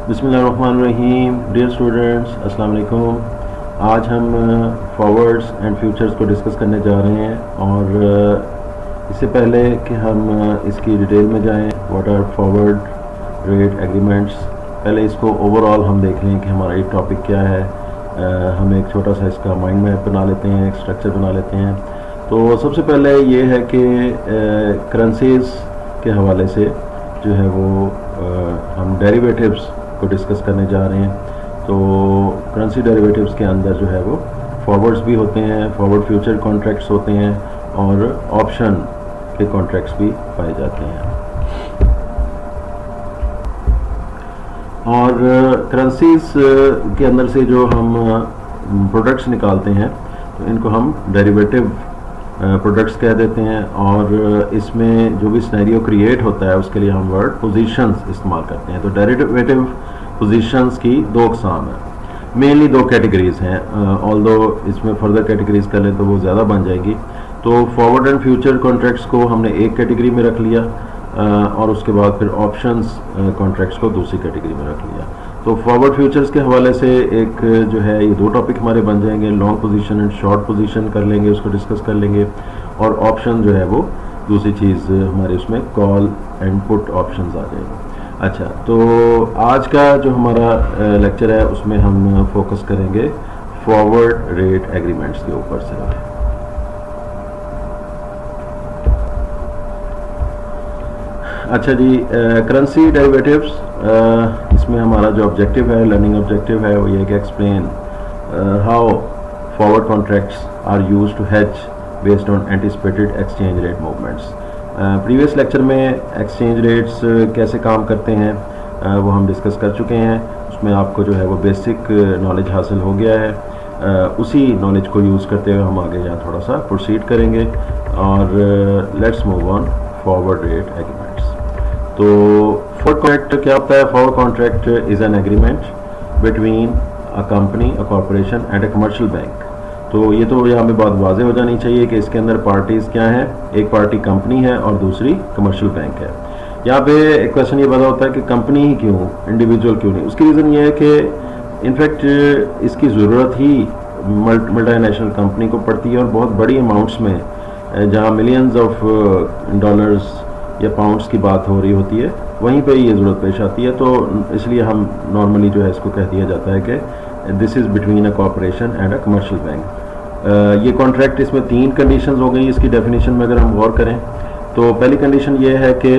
بسم اللہ الرحمن الرحیم. ڈیئر اسٹوڈنٹس، السلام علیکم. آج ہم فارورڈس اینڈ فیوچرز کو ڈسکس کرنے جا رہے ہیں، اور اس سے پہلے کہ ہم اس کی ڈیٹیل میں جائیں، what are forward rate agreements, پہلے اس کو اوور آل ہم دیکھ لیں کہ ہمارا یہ ٹاپک کیا ہے. ہم ایک چھوٹا سا اس کا مائنڈ میپ بنا لیتے ہیں، ایک اسٹرکچر بنا لیتے ہیں. تو سب سے پہلے یہ ہے کہ کرنسیز کے حوالے سے جو ہے وہ ہم ڈیریویٹیوز کو ڈسکس کرنے جا رہے ہیں. تو کرنسی ڈیریویٹیوز کے اندر جو ہے وہ فارورڈز بھی ہوتے ہیں، فارورڈ فیوچر کانٹریکٹس ہوتے ہیں، اور آپشن کے کانٹریکٹس بھی پائے جاتے ہیں. اور کرنسیز کے اندر سے جو ہم پروڈکٹس نکالتے ہیں تو ان کو ہم ڈیریویٹیو پروڈکٹس کہہ دیتے ہیں. اور اس میں جو بھی سینیریو کریٹ ہوتا ہے اس کے لیے ہم ورڈ پوزیشنز استعمال کرتے ہیں. تو ڈیریویٹیو پوزیشنز کی دو اقسام ہیں، مینلی دو کیٹیگریز ہیں. آلدو اس میں فردر کیٹیگریز کر لیں تو وہ زیادہ بن جائے گی. تو فارورڈ اینڈ فیوچر کانٹریکٹس کو ہم نے ایک کیٹیگری میں رکھ لیا، اور اس کے بعد پھر آپشنز کانٹریکٹس کو دوسری کیٹیگری میں رکھ لیا. تو فارورڈ فیوچرز کے حوالے سے ایک جو ہے یہ دو ٹاپک ہمارے بن جائیں گے. Long position and short position کر لیں گے، اس کو ڈسکس کر لیں گے. اور آپشن جو ہے وہ دوسری چیز ہمارے اس میں کال اینڈ پٹ آپشنز آ جائیں گے. اچھا، تو آج کا جو ہمارا لیکچر ہے اس میں ہم فوکس کریں گے فارورڈ ریٹ ایگریمنٹس کے اوپر سے. اچھا جی، کرنسی ڈیریویٹیوز، اس میں ہمارا جو آبجیکٹیو ہے، لرننگ آبجیکٹیو ہے، وہ یہ کہ explain how forward contracts are use to hedge based on anticipated exchange rate movements. Previous lecture میں ایکسچینج ریٹس کیسے کام کرتے ہیں وہ ہم ڈسکس کر چکے ہیں. اس میں آپ کو جو ہے وہ بیسک نالج حاصل ہو گیا ہے. اسی نالج کو یوز کرتے ہوئے ہم آگے یہاں تھوڑا سا پروسیڈ کریں گے. اور let's move on forward rate agreements. تو فارورڈ کانٹریکٹ کیا ہوتا ہے؟ Forward contract is an agreement between a company, a corporation and a commercial bank. تو یہ تو یہاں پہ بات واضح ہو جانی چاہیے کہ اس کے اندر پارٹیز کیا ہیں. ایک پارٹی کمپنی ہے اور دوسری کمرشل بینک ہے. یہاں پہ ایک کویشچن یہ پیدا ہوتا ہے کہ کمپنی ہی کیوں، انڈیویجول کیوں نہیں؟ اس کی ریزن یہ ہے کہ انفیکٹ اس کی ضرورت ہی ملٹی نیشنل کمپنی کو پڑتی ہے، اور بہت بڑی اماؤنٹس میں، جہاں ملینز آف ڈالرز یا پاؤنڈس کی بات ہو رہی ہوتی ہے، وہیں پہ یہ ضرورت پیش آتی ہے. تو اس لیے ہم نارملی جو ہے اس کو کہہ دیا جاتا ہے کہ this is between a corporation and a commercial bank. یہ کانٹریکٹ، اس میں تین کنڈیشنز ہو گئی اس کی ڈیفینیشن میں اگر ہم غور کریں. تو پہلی کنڈیشن یہ ہے کہ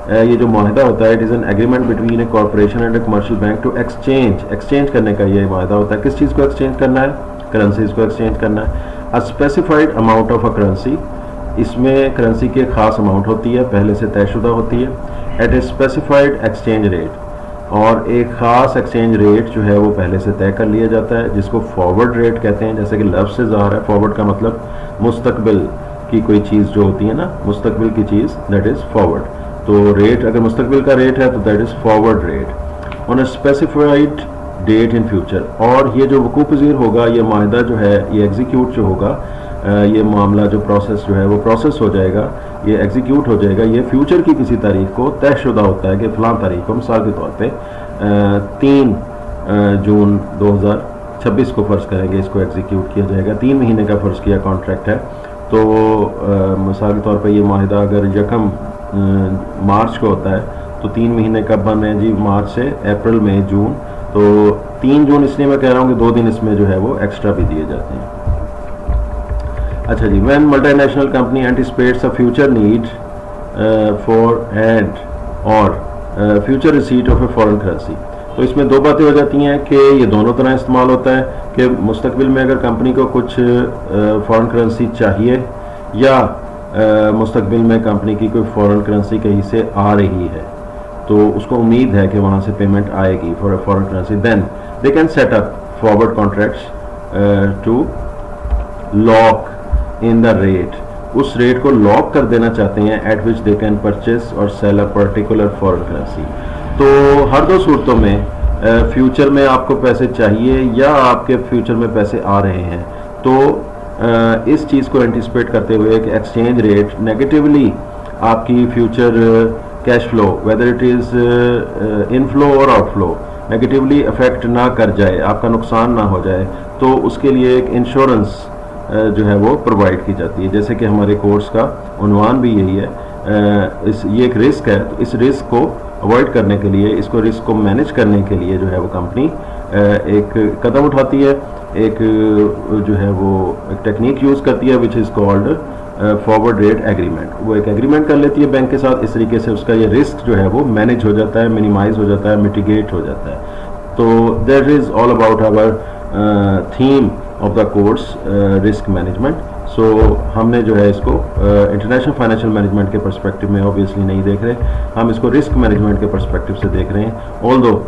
یہ جو معاہدہ ہوتا ہے، it is an agreement between a corporation and a commercial bank to exchange کرنے کا یہ معاہدہ ہوتا ہے. کس چیز کو ایکسچینج کرنا ہے؟ کرنسیز کو ایکسچینج کرنا ہے. A specified amount of a currency, اس میں کرنسی کی ایک خاص اماؤنٹ ہوتی ہے، پہلے سے طے شدہ ہوتی ہے. At a specified exchange rate, اور ایک خاص ایکسچینج ریٹ جو ہے وہ پہلے سے طے کر لیا جاتا ہے، جس کو فارورڈ ریٹ کہتے ہیں. جیسے کہ لفظ سے ظاہر ہے، فارورڈ کا مطلب مستقبل کی کوئی چیز جو ہوتی ہے نا، مستقبل کی چیز، دیٹ از فارورڈ. تو ریٹ اگر مستقبل کا ریٹ ہے تو that is forward rate on a specified date in future. اور یہ جو وقوع پذیر ہوگا، یہ معاہدہ جو ہے، یہ ایگزیکیوٹ جو ہوگا، یہ معاملہ جو پروسیس جو ہے وہ پروسیس ہو جائے گا، یہ ایگزیکیوٹ ہو جائے گا. یہ فیوچر کی کسی تاریخ کو طے شدہ ہوتا ہے کہ فلاں تاریخ کو، مثال کے طور پہ 3 جون 2026 کو فرض کریں گے، اس کو ایگزیکیوٹ کیا جائے گا. 3 مہینے کا فرض کیا کانٹریکٹ ہے. تو مثال کے طور پہ یہ معاہدہ اگر 1 مارچ کو ہوتا ہے تو 3 مہینے کب بن رہے ہیں جی؟ مارچ سے اپریل، مئی، جون. تو 3 جون اس لیے میں کہہ رہا ہوں کہ 2 دن اس میں جو ہے وہ ایکسٹرا بھی دیے جاتے ہیں. اچھا جی، when multi national company anticipates a future need for and اور future receipt of a foreign currency. تو اس میں دو باتیں ہو جاتی ہیں کہ یہ دونوں طرح استعمال ہوتا ہے کہ مستقبل میں اگر کمپنی کو کچھ فارن کرنسی چاہیے، یا مستقبل میں کمپنی کی کوئی فارن کرنسی کہیں سے آ رہی ہے، تو اس کو امید ہے کہ وہاں سے پیمنٹ آئے گی for a foreign currency, then they can set up forward contracts to lock in the rate. اس ریٹ کو لاک کر دینا چاہتے ہیں at which they can purchase اور sell a particular foreign currency. تو ہر دو صورتوں میں فیوچر میں آپ کو پیسے چاہیے یا آپ کے فیوچر میں پیسے آ رہے ہیں، تو اس چیز کو اینٹیسپیٹ کرتے ہوئے کہ ایکسچینج ریٹ نیگیٹیولی آپ کی future cash flow, whether it is in flow اور آؤٹ فلو، نیگیٹیولی افیکٹ نہ کر جائے، آپ کا نقصان نہ ہو جائے، تو اس کے لیے ایک انشورنس جو ہے وہ پرووائڈ کی جاتی ہے. جیسے کہ ہمارے کورس کا عنوان بھی یہی ہے، یہ ایک رسک ہے، تو اس رسک کو اوائڈ کرنے کے لیے، اس کو رسک کو مینیج کرنے کے لیے جو ہے وہ کمپنی ایک قدم اٹھاتی ہے، ایک جو ہے وہ ایک ٹیکنیک یوز کرتی ہے which is called forward rate agreement. وہ ایک ایگریمنٹ کر لیتی ہے بینک کے ساتھ، اس طریقے سے اس کا یہ رسک جو ہے وہ مینیج ہو جاتا ہے، منیمائز ہو جاتا ہے، میٹیگیٹ ہو جاتا ہے. تو that is all about our theme of the course risk management. So ہم نے جو ہے اس کو انٹرنیشنل فائنینشیل مینجمنٹ کے پرسپیکٹو میں اوبیسلی نہیں دیکھ رہے، ہم اس کو رسک مینجمنٹ کے پرسپیکٹو سے دیکھ رہے ہیں. آل دو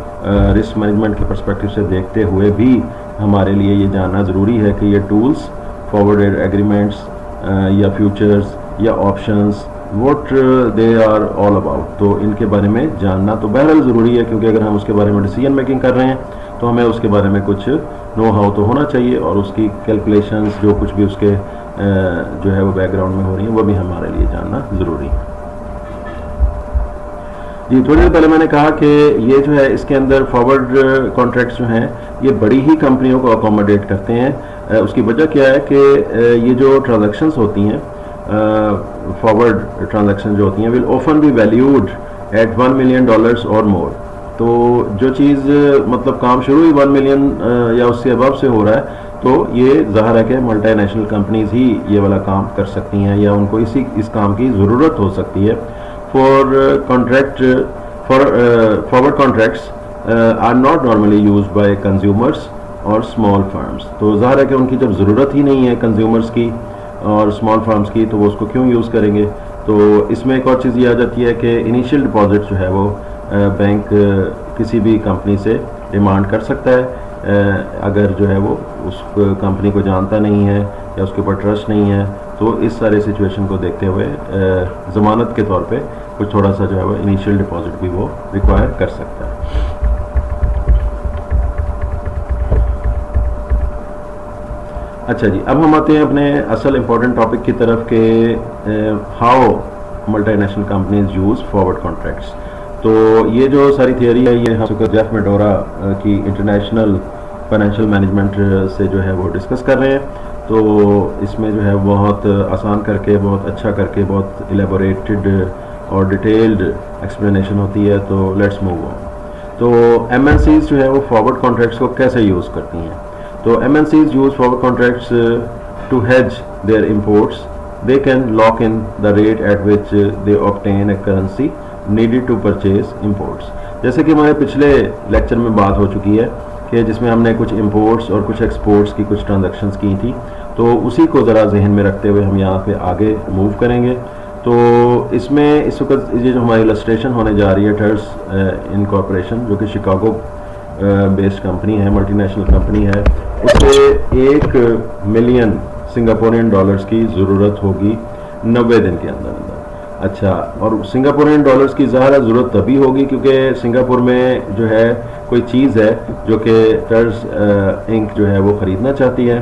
رسک مینجمنٹ کے پرسپیکٹو سے دیکھتے ہوئے بھی ہمارے لیے یہ جاننا ضروری ہے کہ یہ ٹولز فارورڈ ریٹ ایگریمنٹس یا فیوچرز یا options what they are all about, تو ان کے بارے میں جاننا تو بہرحال ضروری ہے، کیونکہ اگر ہم اس کے بارے میں ڈیسیجن میکنگ کر رہے ہیں تو ہمیں اس کے بارے میں کچھ نو ہاؤ تو ہونا چاہیے، اور اس کی کیلکولیشنز جو کچھ بھی اس کے جو ہے وہ بیک گراؤنڈ میں ہو رہی ہیں وہ بھی ہمارے لیے جاننا ضروری ہے. جی تھوڑی دیر پہلے میں نے کہا کہ یہ جو ہے اس کے اندر فارورڈ کانٹریکٹس جو ہیں یہ بڑی ہی کمپنیوں کو اکوموڈیٹ کرتے ہیں. اس کی وجہ کیا ہے کہ یہ جو ٹرانزیکشنز ہوتی ہیں، فارورڈ ٹرانزیکشن جو ہوتی ہیں will often be valued at $1 million اور مور. تو جو چیز مطلب کام شروع ہی 1 ملین یا اس سے ابو سے ہو رہا ہے، تو یہ ظاہر ہے کہ ملٹی نیشنل کمپنیز ہی یہ والا کام کر سکتی ہیں، یا ان کو اس کام کی ضرورت ہو سکتی ہے. Forward contracts are not normally used by consumers اور اسمال فارمس. تو ظاہر ہے کہ ان کی جب ضرورت ہی نہیں ہے کنزیومرس کی اور اسمال فارمس کی، تو وہ اس کو کیوں یوز کریں گے. تو اس میں ایک اور چیز یہ آ جاتی ہے کہ انیشیل ڈپازٹ جو ہے وہ بینک کسی بھی کمپنی سے ڈیمانڈ کر سکتا ہے اگر جو ہے وہ اس کمپنی کو جانتا نہیں ہے یا اس کے اوپر ٹرسٹ نہیں ہے. تو اس سارے سچویشن کو دیکھتے ہوئے ضمانت کے طور پہ کچھ تھوڑا سا جو ہے وہ انیشیل ڈپازٹ بھی وہ ریکوائر کر سکتا ہے. اچھا جی، اب ہم آتے ہیں اپنے اصل امپورٹنٹ ٹاپک کی طرف کہ how multi national companies use forward contracts. تو یہ جو ساری تھیوری ہے یہ ہم جیف میڈورا کی انٹرنیشنل فائنینشیل مینجمنٹ سے جو ہے وہ ڈسکس کر رہے ہیں. تو اس میں جو ہے بہت آسان کر کے، بہت اچھا کر کے، بہت ایلیبوریٹڈ اور ڈیٹیلڈ ایکسپلینیشن ہوتی ہے. تو لیٹس موو آن. تو ایم این سیز جو ہے وہ فارورڈ کانٹریکٹس کو کیسے یوز کرتی ہیں. تو M N Cs use forward contracts to hedge their imports. They can lock in the rate at which they obtain a currency needed to purchase imports. جیسے کہ ہمارے پچھلے لیکچر میں بات ہو چکی ہے کہ جس میں ہم نے کچھ امپورٹس اور کچھ ایکسپورٹس کی کچھ ٹرانزیکشنز کی تھی، تو اسی کو ذرا ذہن میں رکھتے ہوئے ہم یہاں پہ آگے موو کریں گے. تو اس میں اس وقت یہ جو ہماری السٹریشن ہونے جا رہی ہے ٹرس انکارپوریشن، جو کہ شکاگو بیسڈ کمپنی ہے، ملٹی نیشنل کمپنی ہے، اس سے $1 ملین سنگاپورین ڈالرز کی ضرورت ہوگی 90 دن کے اندر اندر. اچھا، اور سنگاپورین ڈالرز کی ظاہر ضرورت تبھی ہوگی کیونکہ سنگاپور میں جو ہے کوئی چیز ہے جو کہ ٹرس انک جو ہے وہ خریدنا چاہتی ہے،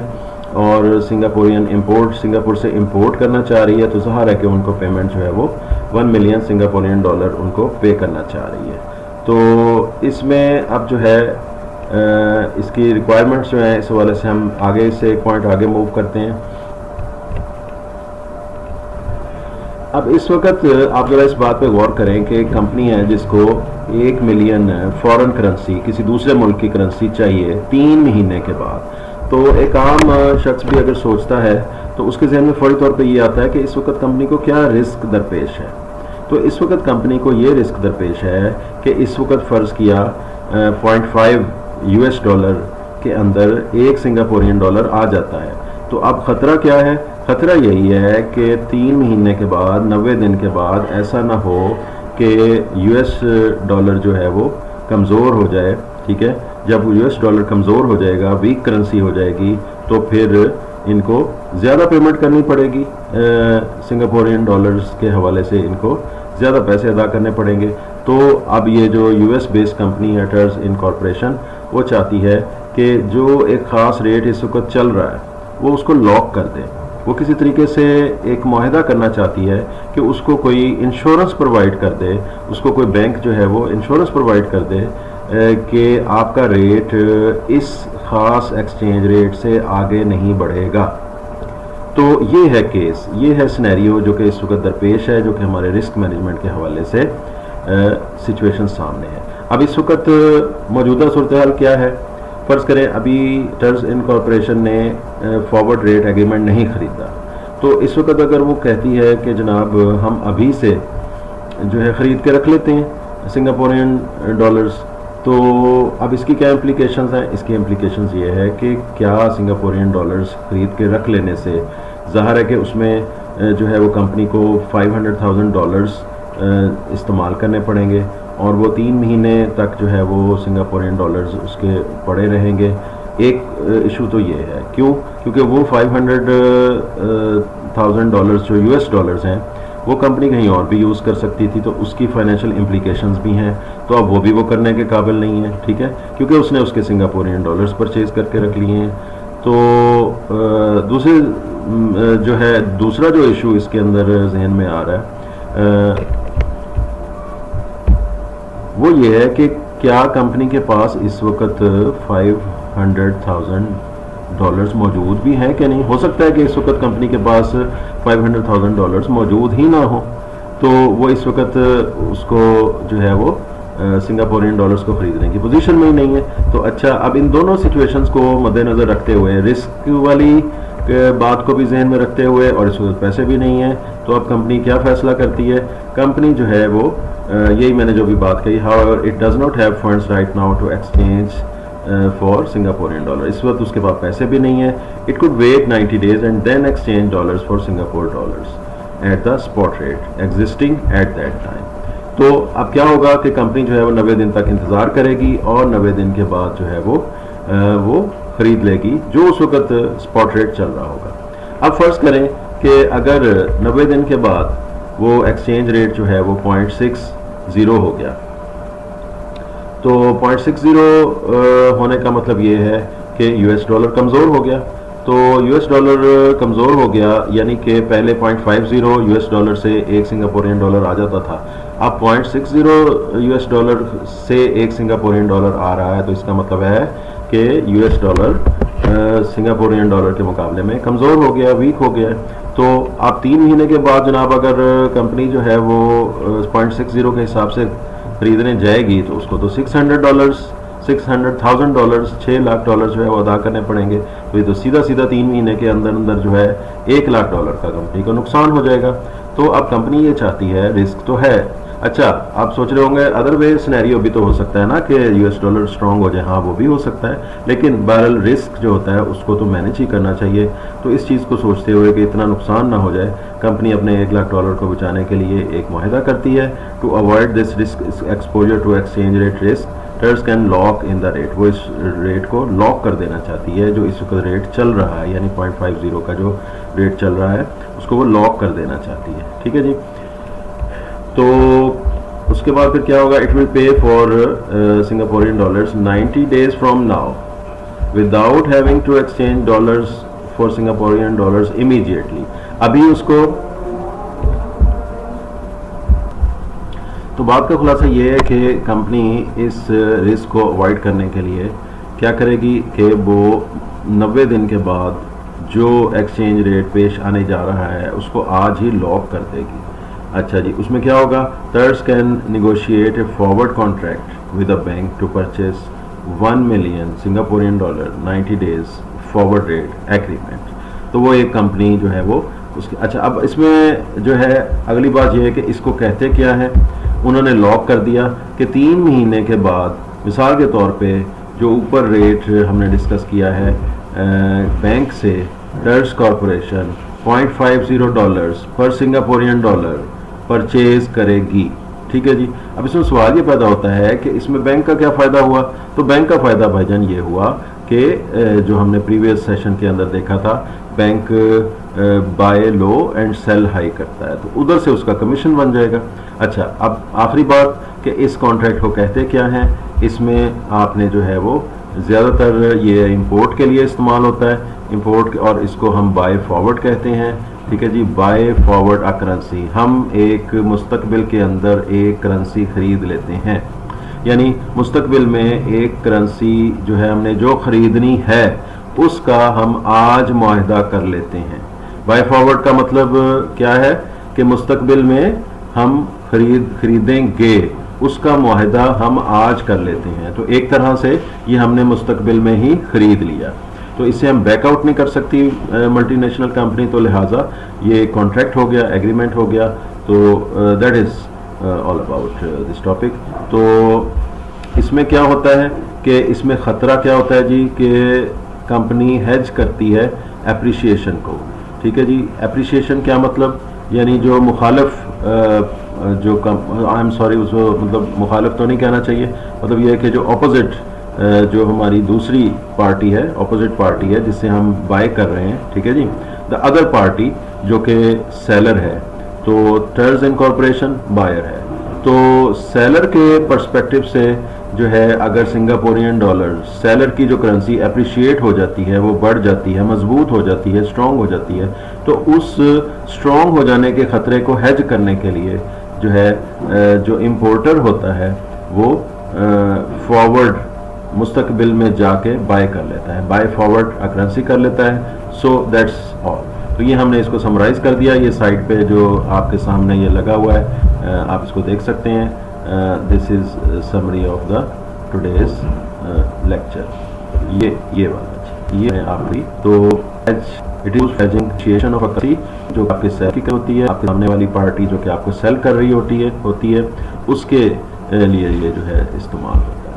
اور سنگاپور سے امپورٹ کرنا چاہ رہی ہے. تو ظاہر ہے کہ ان کو پیمنٹ جو ہے وہ 1 ملین سنگاپورین ڈالر ان کو پے کرنا چاہ رہی ہے. تو اس میں اب جو ہے اس کی ریکوائرمنٹس جو ہیں اس حوالے سے ہم آگے سے ایک پوائنٹ آگے موو کرتے ہیں. اب اس وقت آپ ذرا اس بات پہ غور کریں کہ ایک کمپنی ہے جس کو 1 ملین فورن کرنسی، کسی دوسرے ملک کی کرنسی چاہیے 3 مہینے کے بعد. تو ایک عام شخص بھی اگر سوچتا ہے تو اس کے ذہن میں فوری طور پہ یہ آتا ہے کہ اس وقت کمپنی کو کیا رسک درپیش ہے. تو اس وقت کمپنی کو یہ رسک درپیش ہے کہ اس وقت فرض کیا $0.5 کے اندر 1 سنگاپورین ڈالر آ جاتا ہے. تو اب خطرہ کیا ہے؟ خطرہ یہی ہے کہ 3 مہینے کے بعد، 90 دن کے بعد ایسا نہ ہو کہ $ جو ہے وہ کمزور ہو جائے. ٹھیک ہے، جب $ کمزور ہو جائے گا، ویک کرنسی ہو جائے گی، تو پھر ان کو زیادہ پیمنٹ کرنی پڑے گی. سنگاپورین ڈالرز کے حوالے سے ان کو زیادہ پیسے ادا کرنے پڑیں گے. تو اب یہ جو US بیس کمپنی ہے ٹرس انکارپوریشن، وہ چاہتی ہے کہ جو ایک خاص ریٹ اس وقت چل رہا ہے وہ اس کو لاک کر دے. وہ کسی طریقے سے ایک معاہدہ کرنا چاہتی ہے کہ اس کو کوئی انشورنس پرووائڈ کر دے، اس کو کوئی بینک جو ہے وہ انشورنس پرووائڈ کر دے کہ آپ کا ریٹ اس خاص ایکسچینج ریٹ سے آگے نہیں بڑھے گا. تو یہ ہے کیس, یہ ہے سینیریو جو کہ اس وقت درپیش ہے, جو کہ ہمارے رسک مینجمنٹ کے حوالے سے سچویشن سامنے ہے. اب اس وقت موجودہ صورتحال کیا ہے؟ فرض کریں ابھی ٹرز انکارپوریشن نے فارورڈ ریٹ ایگریمنٹ نہیں خریدا, تو اس وقت اگر وہ کہتی ہے کہ جناب ہم ابھی سے جو ہے خرید کے رکھ لیتے ہیں سنگاپورین ڈالرز, تو اب اس کی کیا امپلیکیشنز ہیں؟ اس کی امپلیکیشنز یہ ہے کہ کیا سنگاپورین ڈالرز خرید کے رکھ لینے سے ظاہر ہے کہ اس میں جو ہے وہ کمپنی کو $500,000 استعمال کرنے پڑیں گے, اور وہ 3 مہینے تک جو ہے وہ سنگاپورین ڈالرز اس کے پڑے رہیں گے. ایک ایشو تو یہ ہے, کیونکہ وہ $500,000 جو US ڈالرز ہیں وہ کمپنی کہیں اور بھی یوز کر سکتی تھی, تو اس کی فائنینشیل امپلیکیشنز بھی ہیں. تو اب وہ بھی وہ کرنے کے قابل نہیں ہے, ٹھیک ہے, کیونکہ اس نے اس کے سنگاپورین ڈالرز پرچیز کر کے رکھ لیے ہیں. تو دوسرا جو ایشو اس کے اندر ذہن میں آ رہا ہے وہ یہ ہے کہ کیا کمپنی کے پاس اس وقت $500,000 موجود بھی ہیں کہ نہیں. ہو سکتا ہے کہ اس وقت کمپنی کے پاس $500,000 موجود ہی نہ ہو, تو وہ اس وقت اس کو جو ہے وہ سنگاپورین ڈالرز کو خریدنے کی پوزیشن میں ہی نہیں ہے. تو اچھا, اب ان دونوں سچویشنز کو مد نظر رکھتے ہوئے, رسک والی بات کو بھی ذہن میں رکھتے ہوئے, اور اس وقت پیسے بھی نہیں ہیں, تو اب کمپنی کیا فیصلہ کرتی ہے؟ کمپنی جو ہے وہ یہی میں نے جو بھی بات کہی, however it does not have funds right now to exchange for Singaporean dollar. اس وقت اس کے پاس پیسے بھی نہیں ہیں. It could wait 90 days and then exchange dollars for Singapore dollars at the spot rate existing at that time. تو اب کیا ہوگا کہ کمپنی جو ہے وہ 90 دن تک انتظار کرے گی, اور 90 دن کے بعد جو ہے وہ خرید لے گی جو اس وقت اسپاٹ ریٹ چل رہا ہوگا. اب فرض کریں کہ اگر 90 دن کے بعد وہ ایکسچینج ریٹ جو ہے وہ 0.60 ہو گیا, تو 0.60 ہونے کا مطلب یہ ہے کہ US ڈالر کمزور ہو گیا. تو US ڈالر کمزور ہو گیا یعنی کہ پہلے 0.50 US ڈالر سے ایک سنگاپورین ڈالر آ جاتا تھا, اب 0.60 US ڈالر سے ایک سنگاپورین ڈالر آ رہا ہے. تو اس کا مطلب ہے کہ US ڈالر سنگاپورین ڈالر کے مقابلے میں کمزور ہو گیا, ویک ہو گیا. تو اب 3 مہینے کے بعد جناب اگر کمپنی جو ہے وہ 0.60 کے حساب سے خریدنے جائے گی, تو اس کو تو $600,000 $6 لاکھ جو ہے وہ ادا کرنے پڑیں گے. تو یہ تو سیدھا 3 مہینے کے اندر جو ہے $1 لاکھ کا کمپنی کو نقصان ہو جائے گا. تو اب کمپنی یہ چاہتی ہے, رسک تو ہے. اچھا, آپ سوچ رہے ہوں گے ادر وے سینیریو بھی تو ہو سکتا ہے نا کہ US ڈالر اسٹرانگ ہو جائے. ہاں وہ بھی ہو سکتا ہے, لیکن بہرحال رسک جو ہوتا ہے اس کو تو مینیج ہی کرنا چاہیے. تو اس چیز کو سوچتے ہوئے کہ اتنا نقصان نہ ہو جائے, کمپنی اپنے $1 لاکھ کو بچانے کے لیے ایک معاہدہ کرتی ہے. To avoid this risk exposure to exchange rate risk, ٹرز can lock in the rate. وہ اس ریٹ کو لاک کر دینا چاہتی ہے, جو اس وقت ریٹ چل رہا ہے یعنی 0.50 کا جو ریٹ چل رہا ہے اس کو وہ لاک کر دینا چاہتی ہے. ٹھیک ہے جی. تو اس کے بعد پھر کیا ہوگا؟ It will pay for Singaporean dollars 90 days from now without having to exchange dollars for Singaporean dollars immediately. ابھی اس کو, تو بات کا خلاصہ یہ ہے کہ کمپنی اس رسک کو اوائڈ کرنے کے لیے کیا کرے گی کہ وہ 90 دن کے بعد جو ایکسچینج ریٹ پیش آنے جا رہا ہے اس کو آج ہی لاک کر دے گی. اچھا جی, اس میں کیا ہوگا؟ ٹرز can negotiate a forward contract with a bank to purchase $1 million Singaporean dollar 90 days forward rate agreement. تو وہ ایک کمپنی جو ہے وہ اس کی. اچھا, اب اس میں جو ہے اگلی بات یہ ہے کہ اس کو کہتے کیا ہے, انہوں نے لاک کر دیا کہ 3 مہینے کے بعد مثال کے طور پہ جو اوپر ریٹ ہم نے ڈسکس کیا ہے بینک سے ٹرز کارپوریشن $0.50 پر سنگاپورین ڈالر پرچیز کرے گی. ٹھیک ہے جی. اب اس میں سوال یہ پیدا ہوتا ہے کہ اس میں بینک کا کیا فائدہ ہوا؟ تو بینک کا فائدہ بھائی جان یہ ہوا کہ جو ہم نے پریویس سیشن کے اندر دیکھا تھا, bank buy low and sell high کرتا ہے, تو ادھر سے اس کا کمیشن بن جائے گا. اچھا, اب آخری بات کہ اس کانٹریکٹ کو کہتے کیا ہیں. اس میں آپ نے جو ہے وہ زیادہ تر یہ امپورٹ کے لیے استعمال ہوتا ہے, امپورٹ, اور اس کو ہم بائی فارورڈ کہتے ہیں. ٹھیک ہے جی. بائی فارورڈ ا کرنسی, ہم ایک مستقبل کے اندر ایک کرنسی خرید لیتے ہیں. یعنی مستقبل میں ایک کرنسی جو ہے ہم نے جو خریدنی ہے اس کا ہم آج معاہدہ کر لیتے ہیں. بائی فارورڈ کا مطلب کیا ہے کہ مستقبل میں ہم خریدیں گے اس کا معاہدہ ہم آج کر لیتے ہیں. تو ایک طرح سے یہ ہم نے مستقبل میں ہی خرید لیا, تو اسے ہم بیک آؤٹ نہیں کر سکتی ملٹی نیشنل کمپنی, تو لہٰذا یہ کانٹریکٹ ہو گیا, ایگریمنٹ ہو گیا. تو that is all about this topic. تو اس میں کیا ہوتا ہے کہ اس میں خطرہ کیا ہوتا ہے جی کہ کمپنی ہیج کرتی ہے اپریشیشن کو. ٹھیک ہے جی, اپریشیشن کیا مطلب, یعنی جو مخالف جو آئی ایم سوری اس کو مطلب مخالف تو نہیں کہنا چاہیے, مطلب یہ ہے کہ جو اپوزٹ جو ہماری دوسری پارٹی ہے, اپوزٹ پارٹی ہے جس سے ہم بائی کر رہے ہیں, ٹھیک ہے جی, دا ادر پارٹی جو کہ سیلر ہے, تو ٹرز انکارپوریشن بائر ہے. تو سیلر کے پرسپیکٹو سے جو ہے اگر سنگاپورین ڈالر سیلر کی جو کرنسی اپریشیٹ ہو جاتی ہے, وہ بڑھ جاتی ہے, مضبوط ہو جاتی ہے, اسٹرانگ ہو جاتی ہے, تو اس اسٹرانگ ہو جانے کے خطرے کو ہیج کرنے کے لیے جو ہے جو امپورٹر ہوتا ہے وہ فارورڈ مستقبل میں جا کے بائی کر لیتا ہے, بائی فارورڈ کرنسی کر لیتا ہے. So that's all. تو یہ ہم نے اس کو سمرائز کر دیا. یہ سائٹ پہ جو آپ کے سامنے یہ لگا ہوا ہے آپ اس کو دیکھ سکتے ہیں. This is summary of the today's lecture. یہ والا یہ ہے آپ کی. تو it is hedging of currency جو آپ کے سیل کی ہوتی ہے, آپ کے سامنے والی پارٹی جو کہ آپ کو سیل کر رہی ہوتی ہے اس کے لیے یہ جو ہے استعمال ہوتا ہے.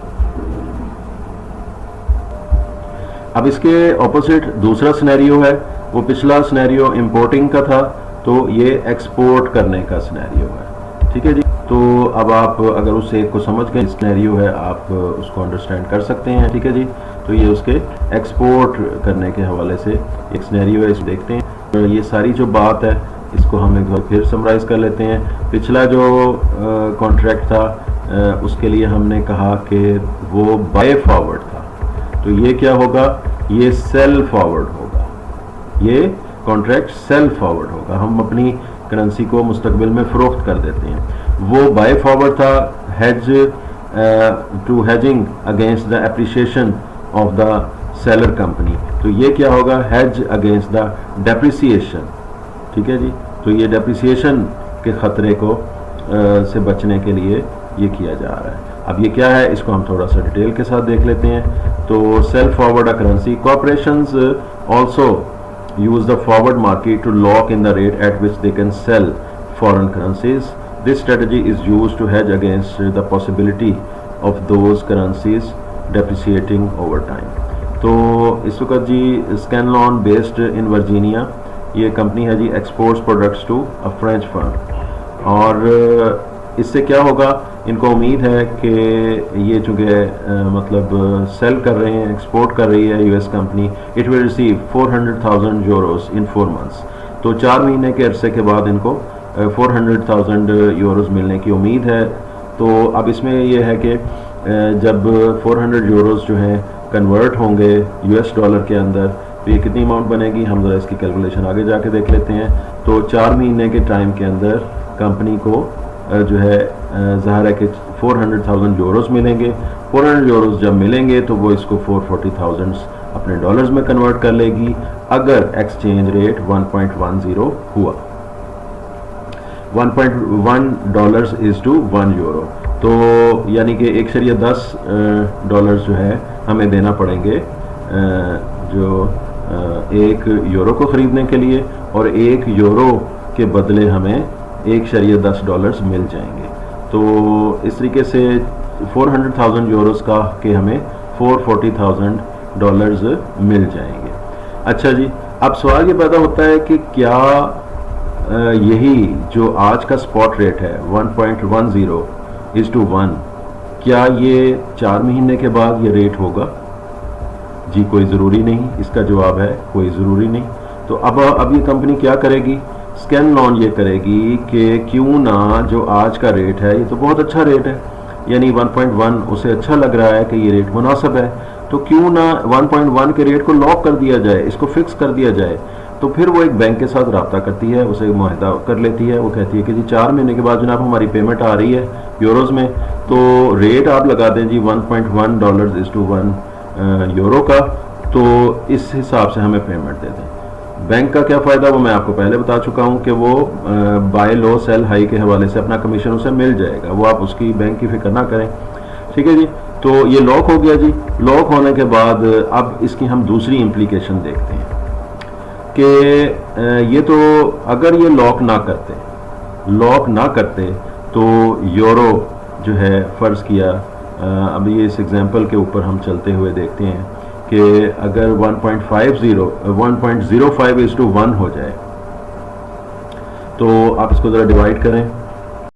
اب اس کے اپوزٹ دوسرا سنیریو ہے, وہ پچھلا سنیریو امپورٹنگ کا تھا, تو یہ ایکسپورٹ کرنے کا سنیریو ہے. ٹھیک ہے جی. تو اب آپ اگر اس ایک کو سمجھ گئے سنیریو ہے آپ اس کو انڈرسٹینڈ کر سکتے ہیں. ٹھیک ہے جی. تو یہ اس کے ایکسپورٹ کرنے کے حوالے سے ایک سنیریو ہے, اس کو دیکھتے ہیں. یہ ساری جو بات ہے اس کو ہم ایک بار پھر سمرائز کر لیتے ہیں. پچھلا جو کانٹریکٹ تھا اس کے لیے ہم نے کہا کہ وہ بائی فارورڈ تھا, تو یہ کیا ہوگا, یہ سیل فارورڈ ہوگا. یہ کانٹریکٹ سیل فارورڈ ہوگا, ہم اپنی کرنسی کو مستقبل میں فروخت کر دیتے ہیں. وہ بائی فارورڈ تھا, hedge to hedging against the appreciation of the seller company. تو یہ کیا ہوگا, ہیج اگینسٹ دا ڈیپریسیشن. ٹھیک ہے جی. تو یہ ڈیپریسیشن کے خطرے کو سے بچنے کے لیے یہ کیا جا رہا ہے. اب یہ کیا ہے اس کو ہم تھوڑا سا ڈیٹیل کے ساتھ دیکھ لیتے ہیں. تو sell forward currency corporations also use the forward market to lock in the rate at which they can sell foreign currencies. This strategy is use to hedge against the possibility of those currencies depreciating over time. تو اس وقت G Scanlon based in Virginia, یہ company ہے G exports products to a French firm. اور اس سے کیا ہوگا, ان کو امید ہے کہ یہ چونکہ مطلب سیل کر رہے ہیں, ایکسپورٹ کر رہی ہے U S company, it will receive 400,000 euros in 4 months. تو 4 مہینے کے عرصے کے بعد ان کو 400,000 یوروز ملنے کی امید ہے. تو اب اس میں یہ ہے کہ جب 400 یوروز جو ہیں کنورٹ ہوں گے یو ایس ڈالر کے اندر, تو یہ کتنی اماؤنٹ بنے گی, ہم ذرا اس کی کیلکولیشن آگے جا کے دیکھ لیتے ہیں. تو 4 مہینے کے ٹائم کے اندر کمپنی کو جو ہے ظاہر ہے کہ 400,000 یوروز ملیں گے. 400 یوروز جب ملیں گے تو وہ اس کو 440,000 اپنے ڈالرز میں کنورٹ کر لے گی اگر ایکسچینج ریٹ 1.10 ہوا. 1.1 ڈالرز از ٹو 1 یورو. تو یعنی کہ 1.10 ڈالرز جو ہے ہمیں دینا پڑیں گے جو 1 یورو کو خریدنے کے لیے, اور 1 یورو کے بدلے ہمیں 1.10 ڈالرز مل جائیں گے. تو اس طریقے سے 400,000 یوروز کا کہ ہمیں 440,000 ڈالرز مل جائیں گے. اچھا جی, اب سوال یہ پیدا ہوتا ہے کہ کیا یہی جو آج کا سپاٹ ریٹ ہے 1.10:1, کیا یہ 4 مہینے کے بعد یہ ریٹ ہوگا؟ جی کوئی ضروری نہیں. اس کا جواب ہے کوئی ضروری نہیں. تو اب یہ کمپنی کیا کرے گی, اسکینلون یہ کرے گی کہ کیوں نہ جو آج کا ریٹ ہے یہ تو بہت اچھا ریٹ ہے, یعنی 1.1 اسے اچھا لگ رہا ہے کہ یہ ریٹ مناسب ہے, تو کیوں نہ 1.1 کے ریٹ کو لاک کر دیا جائے, اس کو فکس کر دیا جائے. تو پھر وہ ایک بینک کے ساتھ رابطہ کرتی ہے, اسے معاہدہ کر لیتی ہے. وہ کہتی ہے کہ جی 4 مہینے کے بعد جناب ہماری پیمنٹ آ رہی ہے یوروز میں, تو ریٹ آپ لگا دیں جی $1.1 یورو کا, تو اس حساب سے ہمیں پیمنٹ دے دیں. بینک کا کیا فائدہ وہ میں آپ کو پہلے بتا چکا ہوں کہ وہ بائی لو سیل ہائی کے حوالے سے اپنا کمیشن اسے مل جائے گا, وہ آپ اس کی بینک کی فکر نہ کریں. ٹھیک ہے جی, تو یہ لاک ہو گیا جی. لاک ہونے کے بعد اب اس کی ہم دوسری امپلیکیشن دیکھتے ہیں کہ یہ تو اگر یہ لاک نہ کرتے تو یورو جو ہے فرض کیا, اب یہ اس ایگزامپل کے اوپر ہم چلتے ہوئے دیکھتے ہیں کہ اگر 1.05:1 ہو جائے تو آپ اس کو ذرا ڈیوائڈ کریں.